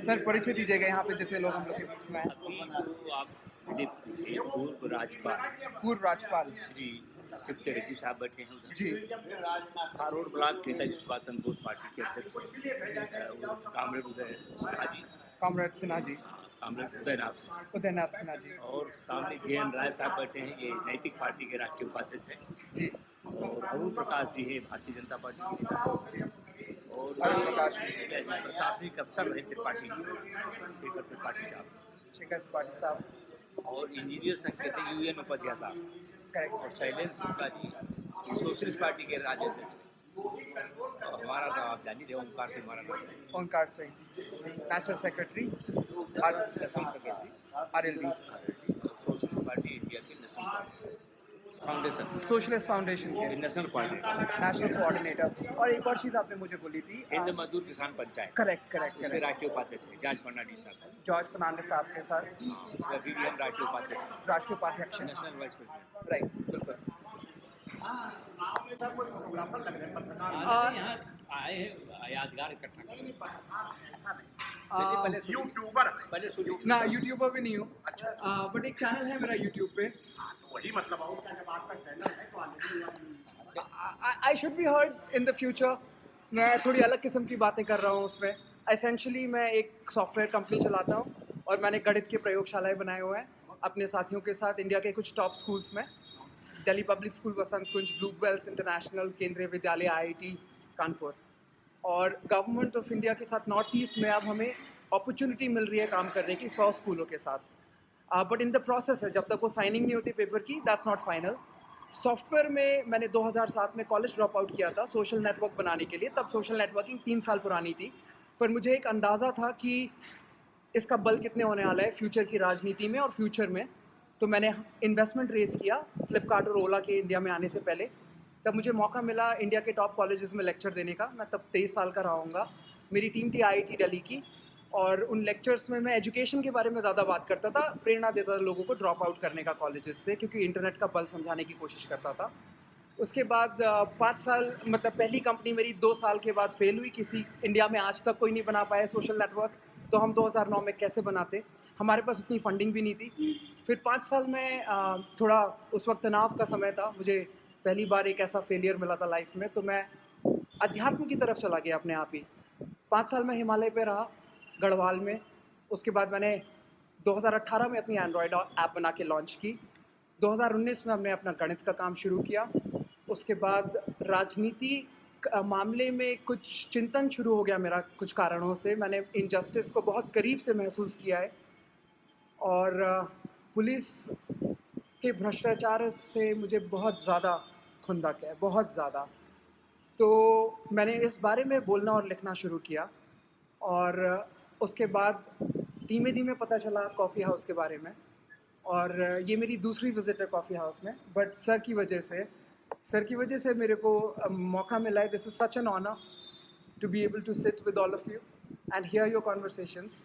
Sir परिचय दीजिएगा यहाँ पे जितने लोग हम लोग के बीच में हैं। अभी तो आप देखिए पूर्व राज्यपाल पूर्व राज्यपाल श्री शिव तेरेजी साहब बैठे हैं उधर। जी थारोड ब्लॉक नेताजी सुभाष चंद्र बोस पार्टी के अध्यक्ष कामरेड उदय सिन्हा जी, कॉमरेड सिन्हा जी, कामरेड उदयनाथ उदयनाथ सिन्हा जी और सामने के.एन. राय साहब बैठे हैं, ये नैतिक पार्टी के राष्ट्रीय उपाध्यक्ष हैं। जी और अरुण प्रकाश जी है भारतीय जनता पार्टी के नेता। और अरुण प्रकाश प्रशासनिक अफसर रहे त्रिपाठी शेखर त्रिपाठी साहब, शेखर त्रिपाठी साहब और इंजीनियर संघ के थे UN उपाध्याय साहब, करेक्ट और शैलेंद्र शुक्ला जी सोशलिस्ट पार्टी के राज्य और हमारा तो आप जानिए ओमकार से हमारा नाम है, Onkar Singh national secretary national secretary RLD socialist party India के नेशनल फाउंडेशन, सोशलिस्ट फाउंडेशन के नेशनल पार्टी, नेशनल कोऑर्डिनेटर। और एक और चीज़ आपने मुझे बोली थी हिंद मजदूर किसान पंचायत, करेक्ट करेक्ट उसके करेक्ट राष्ट्रीय उपाध्यक्ष हैं जॉर्ज फर्नांडिस साहब, जॉर्ज फर्नांडिस साहब के साथ उसका BDM राष्ट्रीय उपाध्यक्ष, राष्ट्रीय उपाध्यक्ष हैं। National vice president. राइट बिल्कुल। यहाँ आए हैं यादगार इकट्ठा करने। पहले यूट्यूबर पहले सुनिए ना यूट्यूबर भी नहीं हूँ बट एक चैनल है मेरा यूट्यूब पे। तो वही मतलब है उसका जब आपका चैनल है तो already I should be heard in the future. मैं थोड़ी अलग किस्म की बातें कर रहा हूँ उसमें। एसेंशली मैं एक सॉफ्टवेयर कंपनी चलाता हूँ और मैंने गणित की प्रयोगशालाएं बनाए हुए हैं अपने साथियों के साथ इंडिया के कुछ टॉप स्कूल्स में, दिल्ली पब्लिक स्कूल, वसंत कुंज, ब्लू बेल्स इंटरनेशनल, केंद्रीय विद्यालय IIT कानपुर। और गवर्नमेंट ऑफ इंडिया के साथ नॉर्थ ईस्ट में अब हमें अपॉर्चुनिटी मिल रही है काम करने की 100 स्कूलों के साथ। बट इन द प्रोसेस है, जब तक वो साइनिंग नहीं होती पेपर की, दैट्स नॉट फाइनल। सॉफ्टवेयर में मैंने 2007 में कॉलेज ड्रॉप आउट किया था सोशल नेटवर्क बनाने के लिए। तब सोशल नेटवर्किंग 3 साल पुरानी थी, पर मुझे एक अंदाज़ा था कि इसका बल कितने होने वाला है फ्यूचर की राजनीति में और फ्यूचर में। तो मैंने इन्वेस्टमेंट रेस किया फ्लिपकार्ट और ओला के इंडिया में आने से पहले। तब मुझे मौका मिला इंडिया के टॉप कॉलेजेस में लेक्चर देने का। मैं तब 23 साल का रहा हूँगा। मेरी टीम थी IIT दिल्ली की और उन लेक्चर्स में मैं एजुकेशन के बारे में ज़्यादा बात करता था, प्रेरणा देता था लोगों को ड्रॉप आउट करने का कॉलेजेस से, क्योंकि इंटरनेट का बल समझाने की कोशिश करता था। उसके बाद 5 साल, मतलब पहली कंपनी मेरी 2 साल के बाद फेल हुई। किसी इंडिया में आज तक कोई नहीं बना पाया सोशल नेटवर्क, तो हम 2009 में कैसे बनाते। हमारे पास उतनी फंडिंग भी नहीं थी। फिर 5 साल में थोड़ा उस वक्त तनाव का समय था, मुझे पहली बार एक ऐसा फेलियर मिला था लाइफ में, तो मैं अध्यात्म की तरफ चला गया अपने आप ही। 5 साल में हिमालय पे रहा, गढ़वाल में। उसके बाद मैंने 2018 में अपनी एंड्रॉयड ऐप बना के लॉन्च की। 2019 में हमने अपना गणित का काम शुरू किया। उसके बाद राजनीति मामले में कुछ चिंतन शुरू हो गया मेरा कुछ कारणों से। मैंने इनजस्टिस को बहुत करीब से महसूस किया है और पुलिस के भ्रष्टाचार से मुझे बहुत ज़्यादा खुंदक है, बहुत ज़्यादा। तो मैंने इस बारे में बोलना और लिखना शुरू किया और उसके बाद धीमे धीमे पता चला कॉफ़ी हाउस के बारे में। और ये मेरी दूसरी विज़िट है कॉफ़ी हाउस में, बट सर की वजह से मेरे को मौका मिला है। This is such an honour to be able to sit with all of you and hear your conversations.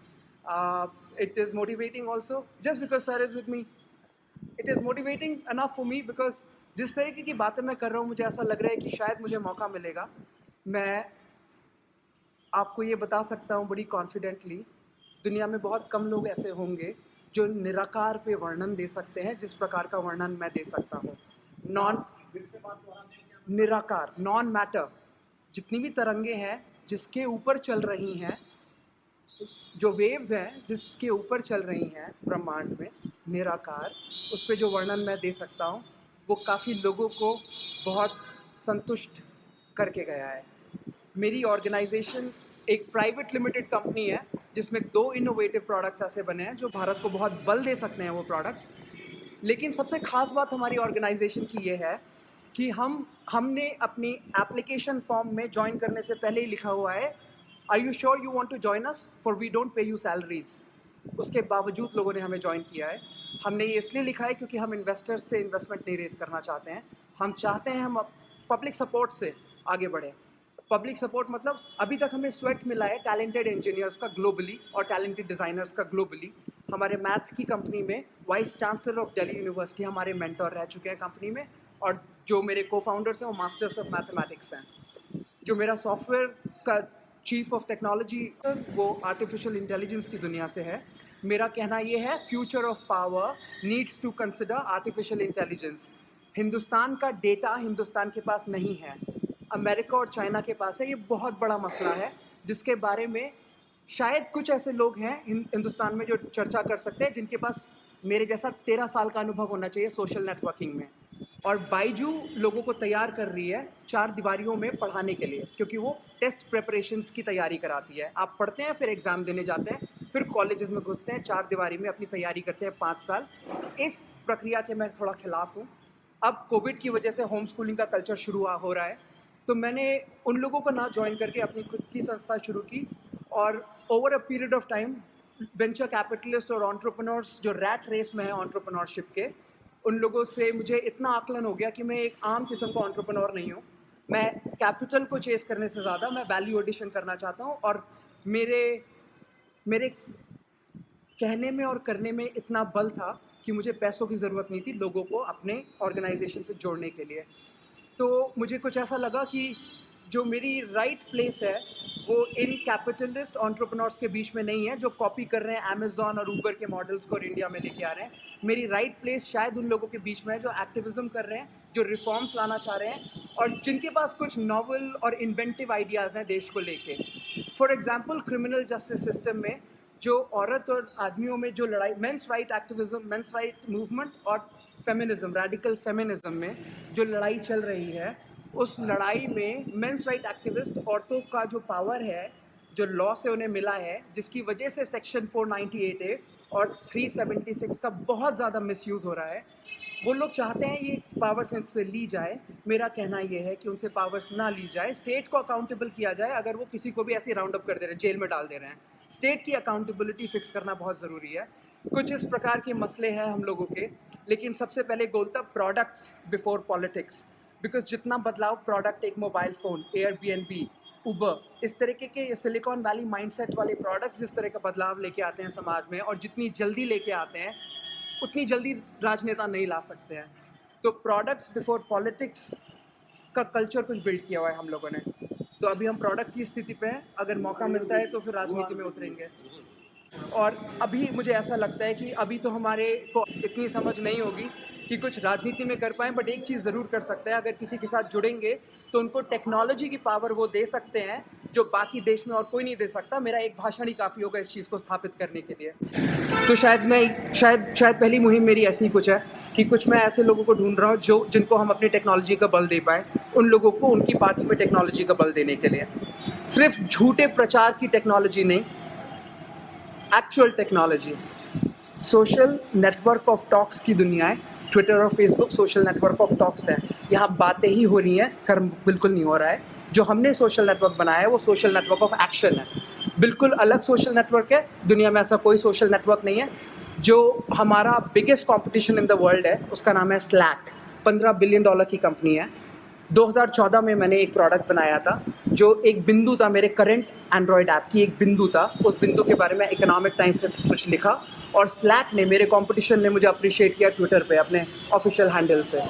It is motivating also just because sir is with me. It is motivating enough for me because जिस तरीके की बातें मैं कर रहा हूँ, मुझे ऐसा लग रहा है कि शायद मुझे मौका मिलेगा। मैं आपको ये बता सकता हूँ बड़ी कॉन्फिडेंटली, दुनिया में बहुत कम लोग ऐसे होंगे जो निराकार पे वर्णन दे सकते हैं जिस प्रकार का वर्णन मैं दे सकता हूँ। निराकार, नॉन मैटर, जितनी भी तरंगे हैं जिसके ऊपर चल रही हैं, जो वेव्स हैं जिसके ऊपर चल रही हैं ब्रह्मांड में, निराकार, उस पे जो वर्णन मैं दे सकता हूँ वो काफ़ी लोगों को बहुत संतुष्ट करके गया है। मेरी ऑर्गेनाइजेशन एक प्राइवेट लिमिटेड कंपनी है जिसमें 2 इनोवेटिव प्रोडक्ट्स ऐसे बने हैं जो भारत को बहुत बल दे सकते हैं वो प्रोडक्ट्स। लेकिन सबसे ख़ास बात हमारी ऑर्गेनाइजेशन की ये है कि हमने अपनी एप्लीकेशन फॉर्म में ज्वाइन करने से पहले ही लिखा हुआ है, are you sure you want to join us, for we don't pay you salaries. उसके बावजूद लोगों ने हमें ज्वाइन किया है। हमने ये इसलिए लिखा है क्योंकि हम इन्वेस्टर्स से इन्वेस्टमेंट नहीं रेज करना चाहते हैं। हम चाहते हैं हम पब्लिक सपोर्ट से आगे बढ़ें। पब्लिक सपोर्ट मतलब अभी तक हमें स्वेट मिला है टैलेंटेड इंजीनियर्स का ग्लोबली और टैलेंटेड डिज़ाइनर्स का ग्लोबली। हमारे मैथ की कंपनी में vice chancellor of Delhi university हमारे मेंटर रह चुके हैं कंपनी में, और जो मेरे को फाउंडर्स हैं वो मास्टर्स ऑफ मैथमेटिक्स हैं। जो मेरा सॉफ्टवेयर का चीफ ऑफ टेक्नोलॉजी वो आर्टिफिशियल इंटेलिजेंस की दुनिया से है। मेरा कहना ये है, future of power needs to consider artificial intelligence. Hindustan का डेटा हिंदुस्तान के पास नहीं है, अमेरिका और चाइना के पास है। ये बहुत बड़ा मसला है जिसके बारे में शायद कुछ ऐसे लोग हैं हिंदुस्तान में जो चर्चा कर सकते हैं, जिनके पास मेरे जैसा 13 साल का अनुभव होना चाहिए सोशल नेटवर्किंग में। और बाइजू लोगों को तैयार कर रही है 4 दीवारियों में पढ़ाने के लिए, क्योंकि वो टेस्ट प्रिपरेशंस की तैयारी कराती है। आप पढ़ते हैं, फिर एग्ज़ाम देने जाते हैं, फिर कॉलेजेस में घुसते हैं, 4 दीवारी में अपनी तैयारी करते हैं 5 साल। इस प्रक्रिया के मैं थोड़ा खिलाफ हूँ। अब कोविड की वजह से होम स्कूलिंग का कल्चर शुरू हो रहा है, तो मैंने उन लोगों को ना ज्वाइन करके अपनी खुद की संस्था शुरू की। और over a period of time venture capitalist और एंटरप्रेन्योर्स जो रैट रेस में है एंटरप्रेन्योरशिप के, उन लोगों से मुझे इतना आकलन हो गया कि मैं एक आम किस्म का एंटरप्रेन्योर नहीं हूँ। मैं कैपिटल को चेस करने से ज़्यादा मैं वैल्यू एडिशन करना चाहता हूँ। और मेरे कहने में और करने में इतना बल था कि मुझे पैसों की ज़रूरत नहीं थी लोगों को अपने ऑर्गेनाइजेशन से जोड़ने के लिए। तो मुझे कुछ ऐसा लगा कि जो मेरी राइट प्लेस है वो इन कैपिटलिस्ट एंटरप्रेन्योर्स के बीच में नहीं है जो कॉपी कर रहे हैं अमेज़ॉन और ऊबर के मॉडल्स को और इंडिया में लेके आ रहे हैं। मेरी राइट प्लेस शायद उन लोगों के बीच में है जो एक्टिविज्म कर रहे हैं, जो रिफॉर्म्स लाना चाह रहे हैं, और जिनके पास कुछ नॉवल और इन्वेंटिव आइडियाज़ हैं देश को लेके। For example, criminal justice system में जो औरत और आदमियों में जो लड़ाई, men's right activism, men's right movement और फेमिनिज्म, रेडिकल फेमिनिज्म में जो लड़ाई चल रही है, उस लड़ाई में मेंस राइट एक्टिविस्ट औरतों का जो पावर है, जो लॉ से उन्हें मिला है, जिसकी वजह से सेक्शन 498A और 376 का बहुत ज़्यादा मिसयूज़ हो रहा है, वो लोग चाहते हैं ये पावर से इनसे ली जाए। मेरा कहना ये है कि उनसे पावर्स ना ली जाए, स्टेट को अकाउंटेबल किया जाए। अगर वो किसी को भी ऐसे राउंड अप कर दे रहे हैं, जेल में डाल दे रहे हैं, स्टेट की अकाउंटेबिलिटी फिक्स करना बहुत ज़रूरी है। कुछ इस प्रकार के मसले हैं हम लोगों के, लेकिन सबसे पहले गोल था प्रोडक्ट्स बिफोर पॉलिटिक्स। बिकॉज जितना बदलाव प्रोडक्ट, एक मोबाइल फ़ोन, एयरबीएनबी, उबर, इस तरीके के ये सिलिकॉन वैली माइंडसेट वाले प्रोडक्ट्स जिस तरह का बदलाव लेके आते हैं समाज में, और जितनी जल्दी लेके आते हैं उतनी जल्दी राजनेता नहीं ला सकते हैं। तो प्रोडक्ट्स बिफोर पॉलिटिक्स का कल्चर कुछ बिल्ड किया हुआ है हम लोगों ने। तो अभी हम प्रोडक्ट की स्थिति पे हैं, अगर मौका मिलता है तो फिर राजनीति में उतरेंगे। और अभी मुझे ऐसा लगता है कि अभी तो हमारे को इतनी समझ नहीं होगी कि कुछ राजनीति में कर पाएँ, बट एक चीज़ ज़रूर कर सकते हैं, अगर किसी के साथ जुड़ेंगे तो उनको टेक्नोलॉजी की पावर वो दे सकते हैं जो बाकी देश में और कोई नहीं दे सकता। मेरा एक भाषण ही काफ़ी होगा इस चीज़ को स्थापित करने के लिए। तो शायद पहली मुहिम मेरी ऐसी ही कुछ है कि कुछ मैं ऐसे लोगों को ढूंढ रहा हूँ जिनको हम अपनी टेक्नोलॉजी का बल दे पाएँ, उन लोगों को उनकी पार्टी में टेक्नोलॉजी का बल देने के लिए। सिर्फ झूठे प्रचार की टेक्नोलॉजी नहीं, actual technology. Social network of talks की दुनिया है, ट्विटर और Facebook social network of talks है। यहाँ बातें ही हो रही हैं, कर्म बिल्कुल नहीं हो रहा है। जो हमने सोशल नेटवर्क बनाया है वो सोशल नेटवर्क ऑफ एक्शन है, बिल्कुल अलग सोशल नेटवर्क है। दुनिया में ऐसा कोई सोशल नेटवर्क नहीं है। जो हमारा biggest competition in the world है उसका नाम है स्लैक, $15 बिलियन की कंपनी है। 2014 में मैंने एक प्रोडक्ट बनाया था जो एक बिंदु था मेरे करंट एंड्रॉयड ऐप की, एक बिंदु था। उस बिंदु के बारे में इकोनॉमिक टाइम्स ने कुछ लिखा और स्लैक ने, मेरे कंपटीशन ने मुझे अप्रिशिएट किया ट्विटर पे अपने ऑफिशियल हैंडल से।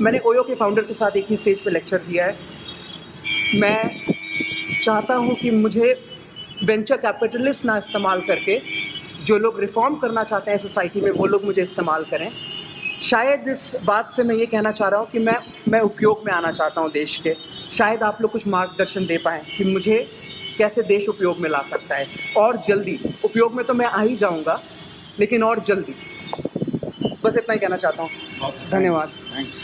मैंने ओयो के फाउंडर के साथ एक ही स्टेज पे लेक्चर दिया है। मैं चाहता हूँ कि मुझे वेंचर कैपिटलिस्ट ना इस्तेमाल करके, जो लोग रिफॉर्म करना चाहते हैं सोसाइटी में वो लोग मुझे इस्तेमाल करें। शायद इस बात से मैं ये कहना चाह रहा हूँ कि मैं उपयोग में आना चाहता हूँ देश के। शायद आप लोग कुछ मार्गदर्शन दे पाएँ कि मुझे कैसे देश उपयोग में ला सकता है, और जल्दी। उपयोग में तो मैं आ ही जाऊँगा, लेकिन और जल्दी। बस इतना ही कहना चाहता हूँ। धन्यवाद। थैंक्स।